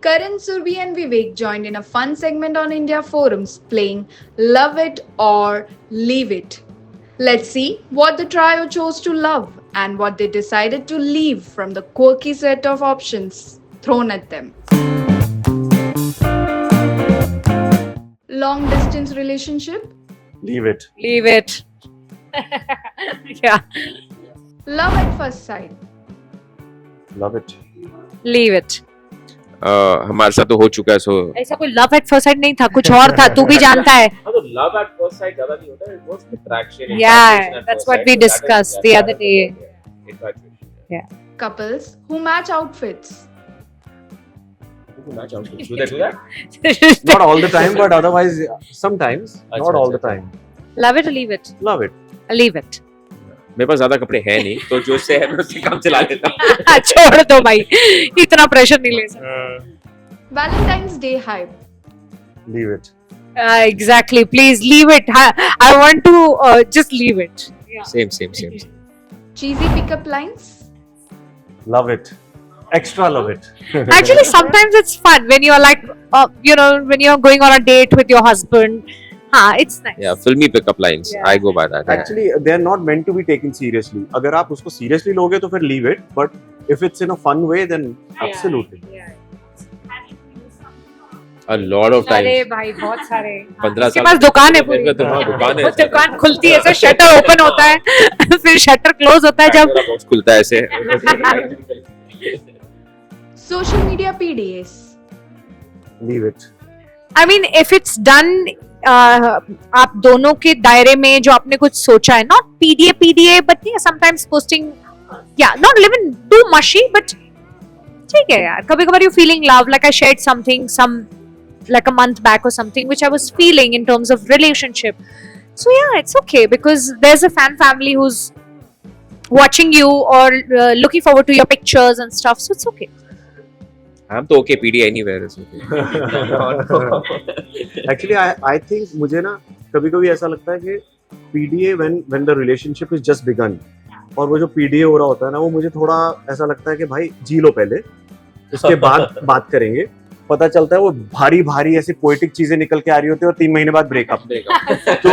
Karan, Surbi, and Vivek joined in a fun segment on India forums playing Love It or Leave It. Let's see what the trio chose to love and what they decided to leave from the quirky set of options thrown at them. Long distance relationship, Leave it. Leave it. Yeah, love at first sight, Love it. leave it. हमारे साथ तो हो चुका है सो ऐसा कोई love at first sight नहीं था, कुछ और था, तू भी जानता है. हाँ तो लव एट फर्स्ट साइट ज्यादा नहीं होता, it was attraction. Yeah, that's what we discussed the other day. Infatuation. couples who match outfits, Do they do that? Not all the time, but otherwise, sometimes. Not all the time. Love it or leave it? Love it. Leave it. मेरे पास ज्यादा कपड़े हैं नहीं, तो जो से है मैं उससे काम चला लेता हूँ. छोड़ दो भाई, इतना प्रेशर नहीं ले सकते. Valentine's Day hype, Leave it. Exactly. Please leave it. I want to just leave it. Same. cheesy pickup lines, Love it. Extra love it. Actually, sometimes it's fun when you're like, when you're going on a date with your husband. It's nice. Yeah, filmy pickup lines. Yeah. I go by that. Actually, they are not meant to be taken seriously. अगर आप उसको seriously लोगे तो फिर leave it. But if it's in a fun way, then absolutely. A lot of अरे times. भाई बहुत सारे. 15 उसके साल पास दुकान है पूरी. मेरे पास तो दुकान है. वो दुकान खुलती है ऐसे, शटर ओपन होता है फिर शटर क्लोज होता है जब. मेरा box खुलता है ऐसे. social media PDAs, Leave it. I mean, if it's done आप दोनों के दायरे में जो आपने कुछ सोचा है, not PDA but yeah, sometimes posting, yeah, not living too mushy but ठीक है यार, कभी कभार you feeling love, like I shared something like a month back or something which I was feeling in terms of relationship. So yeah, it's okay because there's a fan family who's watching you or looking forward to your pictures and stuff, so it's okay. I'm तो okay PDA anywhere is okay. Actually, I think मुझे ना कभी-कभी ऐसा लगता है कि PDA when the relationship is just begun और वो जो PDA हो रहा होता है ना, वो मुझे थोड़ा ऐसा लगता है कि भाई जी लो पहले, उसके बाद बात करेंगे. पता चलता है वो भारी ऐसी पोएटिक चीजें निकल के आ रही होती है और 3 महीने बाद ब्रेकअप. तो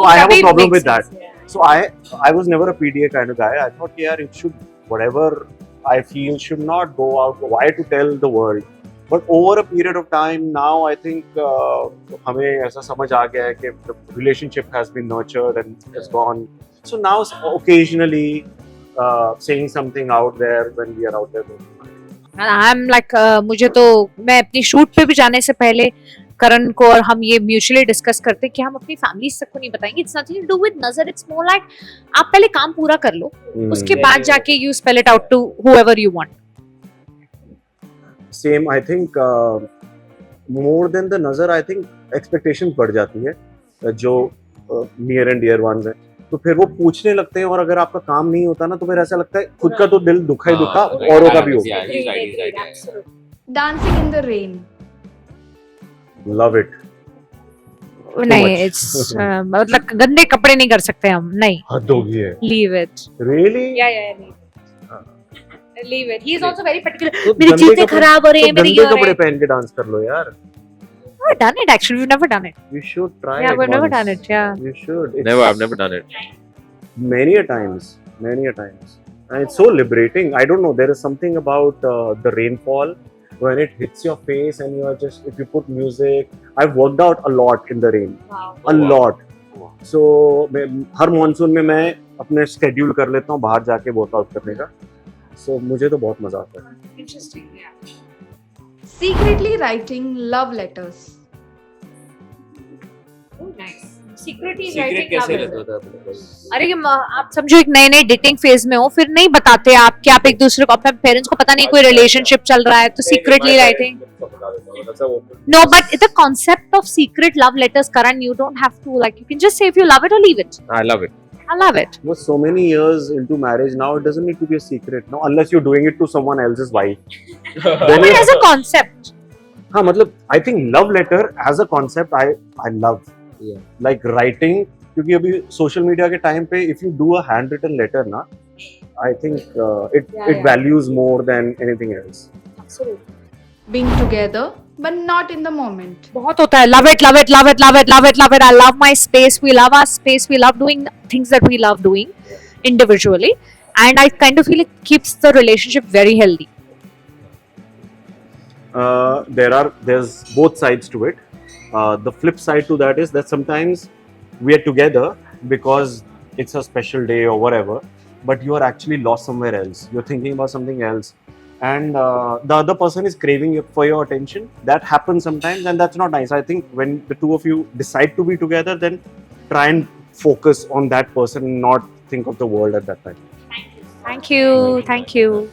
I have a problem with that. So I was never a PDA kind of guy. I thought यार it should, whatever I feel should not go out. Why to tell the world? But over a period of time now, I think हमें ऐसा समझ आ गया है कि the relationship has been nurtured and has gone. So now occasionally saying something out there when we are out there. I'm like मुझे तो, मैं अपनी शूट पे भी जाने से पहले करण को और हम ये म्यूचुअली डिस्कस करते कि हम अपनी फैमिली सबको नहीं बताएंगे. It's nothing to do with नजर, इट्स मोर लाइक आप पहले काम पूरा कर लो, उसके बाद जाके you spell it out to whoever you want. Same, I think more than the nazar, I think expectations बढ़ जाती है जो near and dear ones हैं. तो फिर वो पूछने लगते हैं और अगर आपका काम नहीं होता ना तो फिर ऐसा लगता है खुद का तो दिल दुखा ही दुखा, औरों का भी होगा. dancing in the rain, Love it. नहीं, much. इट्स मतलब गंदे कपड़े नहीं कर सकते हम, नहीं. हद हो गई है. Leave it. Really? Leave it. He is also very particular. तो मेरी गंदे चीजें कपड़े- खराब हो रही है, तो मेरी गंदे कपड़े पहन के डांस कर लो यार. I've done it actually. We've never done it. You should try Yeah, it we've never once. done it. Yeah. You should. I've never done it. Many a times. And it's so liberating. I don't know. There is something about the rainfall when it hits your face and you are just, if you put music. I've worked out a lot in the rain. Wow. A lot. So her monsoon में मैं अपने schedule कर लेता हूँ बाहर जाके workout करने का. So मुझे तो बहुत मजा आता है. Interesting. Yeah. secretly writing love letters, Oh, nice. Secretly Secret writing कैसे love रहता letters. था? अरे आप समझो एक नए डेटिंग फेज में हो, फिर नहीं बताते आप कि आप एक दूसरे को, अपने पेरेंट्स को पता नहीं कोई रिलेशनशिप चल रहा है तो secretly writing. No, but the concept of secret love letters, Karan, you don't have to, like, you can just say if you love it or leave it. I love it. I love it. Was so many years into marriage now, it doesn't need to be a secret now, unless you're doing it to someone else's wife. But as a concept. हाँ मतलब I think love letter as a concept I love. Yeah. Like writing, क्योंकि अभी social media के time पे if you do a handwritten letter ना, I think it values more than anything else. Absolutely. being together but not in the moment. बहुत होता है. Love it, love it, love it, love it, love it, love it. I love my space. We love our space. We love doing things that we love doing individually, and I kind of feel it keeps the relationship very healthy. There's both sides to it. The flip side to that is that sometimes we are together because it's a special day or whatever, but you are actually lost somewhere else. You're thinking about something else, and the other person is craving for your attention. That happens sometimes, and that's not nice. I think when the two of you decide to be together, then try and focus on that person and not think of the world at that time. Thank you. Thank you.